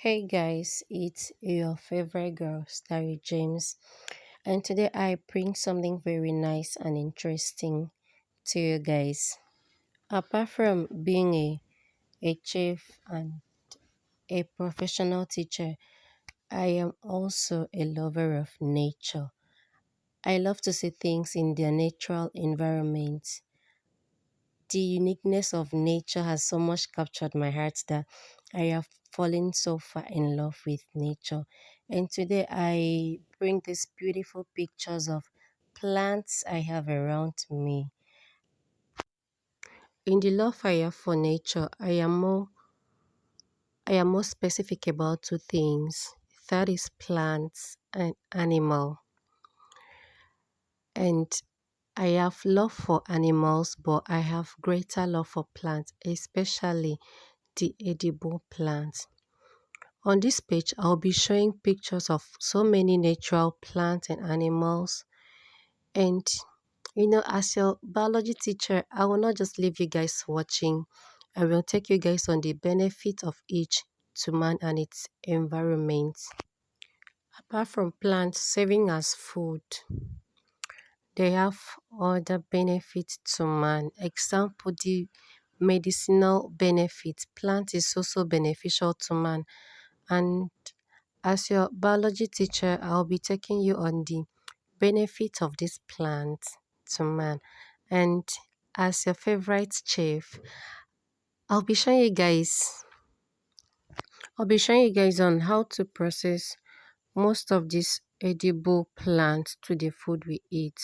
Hey guys, it's your favorite girl, Starry James, and today I bring something very nice and interesting to you guys. Apart from being a chief and a professional teacher, I am also a lover of nature. I love to see things in their natural environment. The uniqueness of nature has so much captured my heart that I have fallen so far in love with nature. And today I bring these beautiful pictures of plants I have around me. In the love I have for nature, I am more specific about two things. That is plants and animal. And I have love for animals, but I have greater love for plants, especially the edible plants. On this page, I'll be showing pictures of so many natural plants and animals. And, as your biology teacher, I will not just leave you guys watching. I will take you guys on the benefit of each to man and its environment. Apart from plants serving as food, they have other benefits to man. Example, the medicinal benefits. Plant is also beneficial to man. And as your biology teacher, I'll be taking you on the benefit of this plant to man. And as your favorite chef, I'll be showing you guys I'll be showing you guys on how to process most of these edible plants to the food we eat.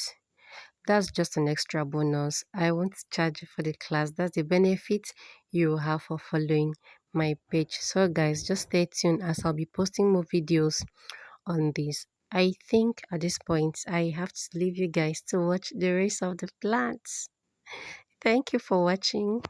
That's just an extra bonus. I won't charge you for the class. That's the benefit you have for following my page. So guys, just stay tuned as I'll be posting more videos on this. I think at this point I have to leave you guys to watch the rest of the plants. Thank you for watching.